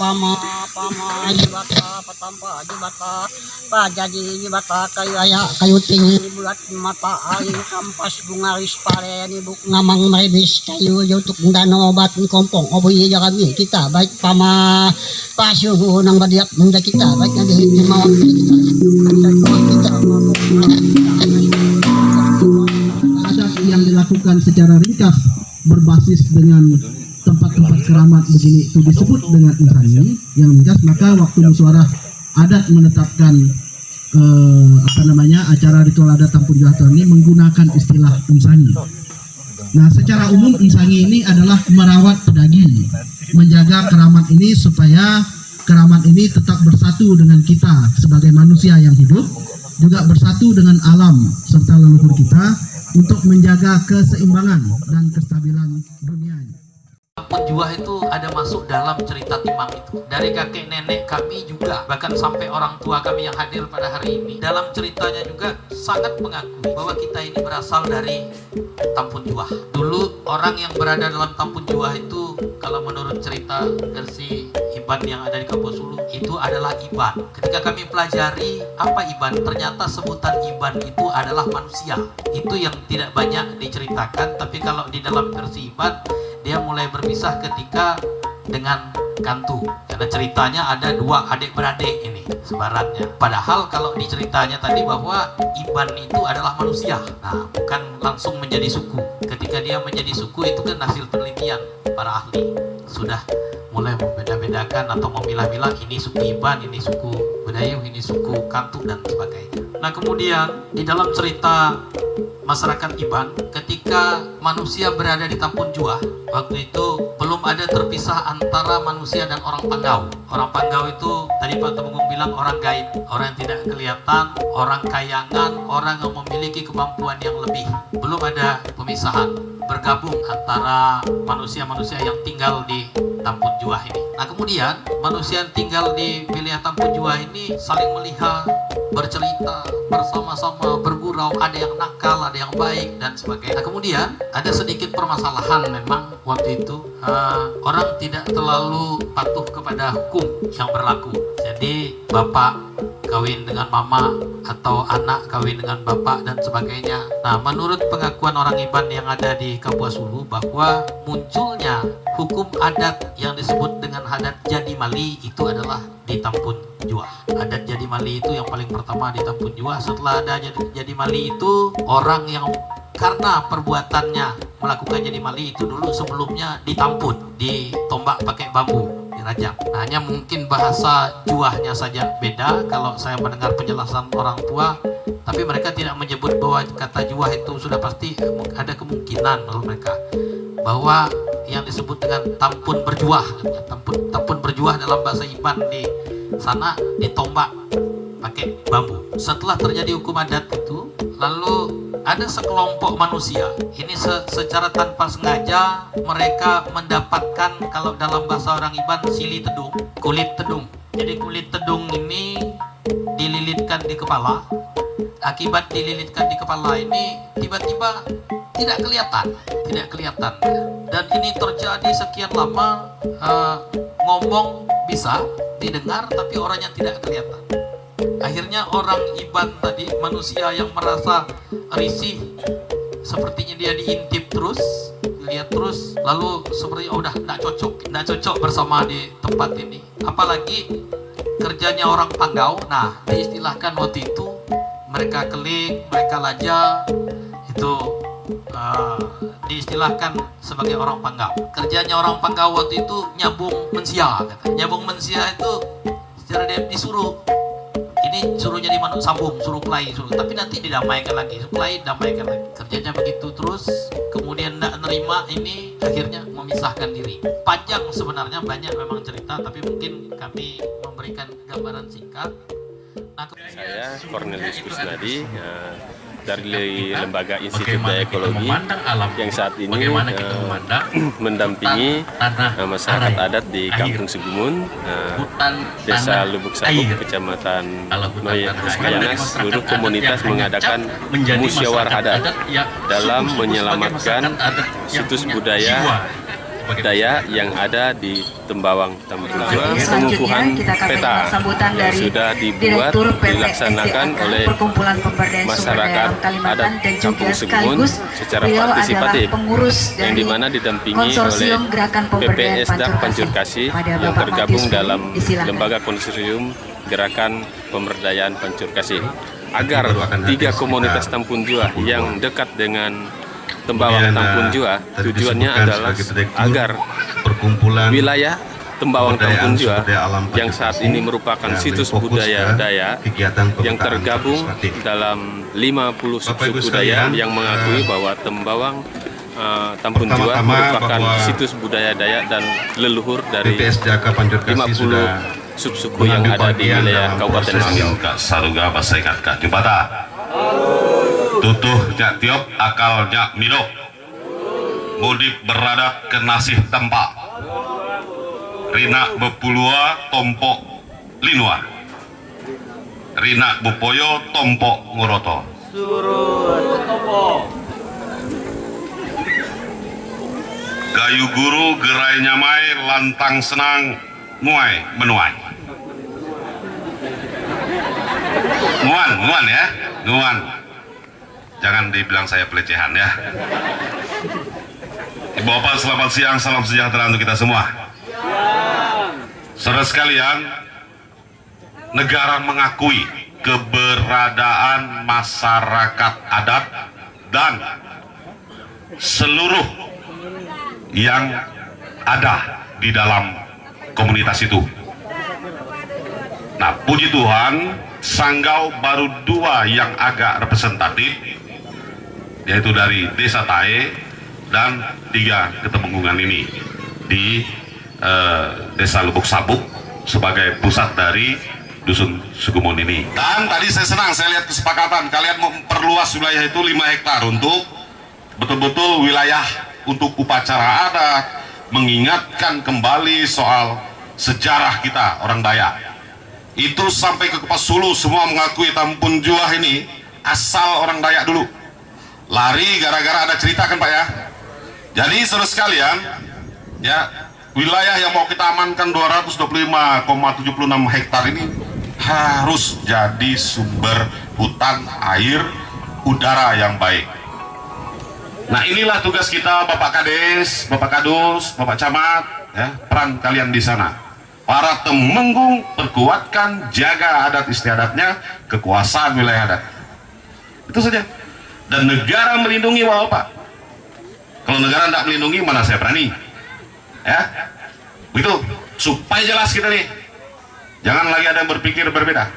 pama pama jibata patampa jibata pajadi jibata kayu tinggi bulat mata air kampas bunga rispare buk ngamang merebis kayu jutuk dano obat kompong oboy ya kami kita baik pama pasuhu nang badiak menda kita baik nanti mawon kita adat yang dilakukan secara ringkas berbasis dengan tempat-tempat keramat begini itu disebut dengan insani yang ringkas. Maka waktu musyawarah adat menetapkan acara ritual adat Tampun Juah ini menggunakan istilah insani. Nah, secara umum insani ini adalah merawat pedagi, menjaga keramat ini supaya keramat ini tetap bersatu dengan kita sebagai manusia yang hidup, juga bersatu dengan alam serta leluhur kita untuk menjaga keseimbangan dan kestabilan dunia ini. Tampun Juah itu ada masuk dalam cerita Timang itu. Dari kakek nenek kami juga, bahkan sampai orang tua kami yang hadir pada hari ini, dalam ceritanya juga sangat mengakui bahwa kita ini berasal dari Tampun Juah. Dulu orang yang berada dalam Tampun Juah itu, kalau menurut cerita versi Iban yang ada di Kampung Sulu, itu adalah Iban. Ketika kami pelajari apa Iban, ternyata sebutan Iban itu adalah manusia. Itu yang tidak banyak diceritakan, tapi kalau di dalam versi Iban, dia mulai berpisah ketika dengan Kantu, karena ceritanya ada dua adik-beradik ini sebarannya. Padahal kalau diceritanya tadi bahwa Iban itu adalah manusia, nah bukan langsung menjadi suku. Ketika dia menjadi suku itu kan hasil penelitian para ahli, sudah mulai membeda-bedakan atau memilah-milah ini suku Iban, ini suku Bedayuh, ini suku Kantu dan sebagainya. Nah kemudian di dalam cerita masyarakat Iban, ketika manusia berada di Tampun Juah, waktu itu belum ada terpisah antara manusia dan orang Panggau. Orang Panggau itu tadi Pak Temenggung bilang orang gaib, orang yang tidak kelihatan, orang kayangan, orang yang memiliki kemampuan yang lebih. Belum ada pemisahan, bergabung antara manusia-manusia yang tinggal di Tampun Juah ini. Nah kemudian manusia yang tinggal di wilayah Tampun Juah ini saling melihat, bercerita, bersama-sama, bergurau, ada yang nakal, ada yang baik dan sebagainya. Nah kemudian ada sedikit permasalahan memang waktu itu, orang tidak terlalu patuh kepada hukum yang berlaku. Jadi bapak kawin dengan mama atau anak kawin dengan bapak dan sebagainya. Nah menurut pengakuan orang Iban yang ada di Kapuas Hulu, bahwa munculnya hukum adat yang disebut dengan adat Jadi Mali itu adalah di Tampun Juah. Adat Jadi Mali itu yang paling pertama di Tampun Juah. Setelah ada Jadi Mali itu, orang yang karena perbuatannya melakukan Jadi Mali itu dulu sebelumnya ditampun, ditombak pakai bambu, dirajam. Nah, hanya mungkin bahasa Juahnya saja beda kalau saya mendengar penjelasan orang tua, tapi mereka tidak menyebut bahwa kata Juah itu sudah pasti. Ada kemungkinan menurut mereka bahwa yang disebut dengan tampun berjuah, tampun berjuah dalam bahasa Iban di sana ditombak pakai bambu. Setelah terjadi hukum adat itu, lalu ada sekelompok manusia ini secara tanpa sengaja mereka mendapatkan, kalau dalam bahasa orang Iban, sili tedung, kulit tedung. Jadi kulit tedung ini dililitkan di kepala. Akibat dililitkan di kepala ini tiba-tiba tidak kelihatan, dan ini terjadi sekian lama. Ngomong bisa didengar tapi orangnya tidak kelihatan. Akhirnya orang Iban tadi, manusia yang merasa risih, sepertinya dia diintip terus, lihat terus, lalu seperti udah tidak cocok bersama di tempat ini. Apalagi kerjanya orang Panggau. Nah diistilahkan waktu itu, mereka keling, mereka laja, itu diistilahkan sebagai orang Panggau. Kerjanya orang Panggau waktu itu nyabung mensia, nyabung mensia itu secara dia disuruh, ini suruh jadi manuk sambung, suruh pelai, tapi nanti didamaikan lagi, suruh pelai, damaikan lagi. Kerjanya begitu terus, kemudian tidak nerima ini, akhirnya memisahkan diri. Panjang sebenarnya, banyak memang cerita, tapi mungkin kami memberikan gambaran singkat. Nah, saya Cornelius Kusnadi dari Lembaga Institut Daya Ekologi yang saat ini mendampingi masyarakat adat di Kampung Segumun, Desa Lubuk Sabuk, Kecamatan Noyanas. Seluruh komunitas mengadakan musyawarah adat dalam menyelamatkan situs budaya Daya yang ada di Tembawang Tambun Jua. Selanjutnya Pengukuhan kita akan peta menyimak sambutan yang dari sudah dibuat Direktur PT dilaksanakan SDA oleh Perkumpulan Pemberdayaan Sumber Daya masyarakat Alam Kalimantan adat dan juga Kampung Segumun sekaligus secara beliau partisipatif, adalah pengurus yang dari dimana didampingi oleh Konsorsium Gerakan Pemberdayaan PPS Dak Pancur Kasih Pada yang Bapak tergabung Matius dalam Budi, disilakan. lembaga konsorsium Gerakan Pemberdayaan Pancur Kasih, agar 3 komunitas Tampun Jua yang dekat dengan Tembawang Tampun Jua, tujuannya adalah agar wilayah Tembawang Tampun Jua yang saat ini merupakan situs budaya Dayak yang tergabung dalam 50 subsuku Dayak yang mengakui bahwa Tembawang Tampun Jua merupakan situs budaya Dayak dan leluhur dari 50 subsuku yang ada di wilayah Kabupaten Sangihe. Saruga bahasa ingat Kak Jubata tutuh jak tiop akal jak minuk mudip beradat ke nasih tempat rina bepulua tompok linua rina bupoyo tompok nguroto gayu guru gerai nyamai lantang senang nguai menuai nguan ya nguan, jangan dibilang saya pelecehan ya. Ibu bapak selamat siang, salam sejahtera untuk kita semua. Saudara sekalian, negara mengakui keberadaan masyarakat adat dan seluruh yang ada di dalam komunitas itu. Nah, puji Tuhan, Sanggau baru 2 yang agak representatif, yaitu dari Desa Tae dan 3 Ketemenggungan ini di Desa Lubuk Sabuk sebagai pusat dari Dusun Segumun ini. Dan tadi saya senang, saya lihat kesepakatan kalian memperluas wilayah itu 5 hektar untuk betul-betul wilayah untuk upacara adat, mengingatkan kembali soal sejarah kita orang Dayak. Itu sampai ke Kapas Sulu semua mengakui Tampun Jua ini asal orang Dayak dulu. Lari gara-gara ada cerita kan Pak ya. Jadi saudara sekalian, ya wilayah yang mau kita amankan 225,76 hektar ini harus jadi sumber hutan, air, udara yang baik. Nah inilah tugas kita Bapak Kades, Bapak Kadus, Bapak Camat, ya, peran kalian di sana. Para temenggung perkuatkan, jaga adat istiadatnya, kekuasaan wilayah adat. Itu saja. Dan negara melindungi Bapak. Kalau negara tidak melindungi, mana saya berani. Ya, begitu. Supaya jelas kita nih. Jangan lagi ada yang berpikir berbeda.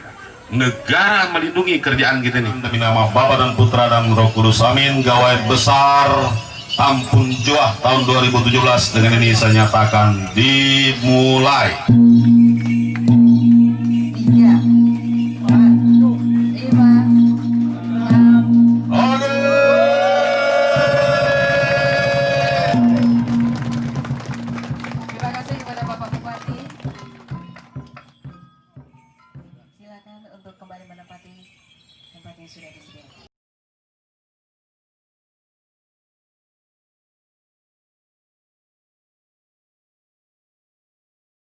Negara melindungi kerjaan kita nih. Demi nama Bapa dan Putra dan Roh Kudus, amin. Gawai besar Tampun Jua tahun 2017 dengan ini saya nyatakan dimulai.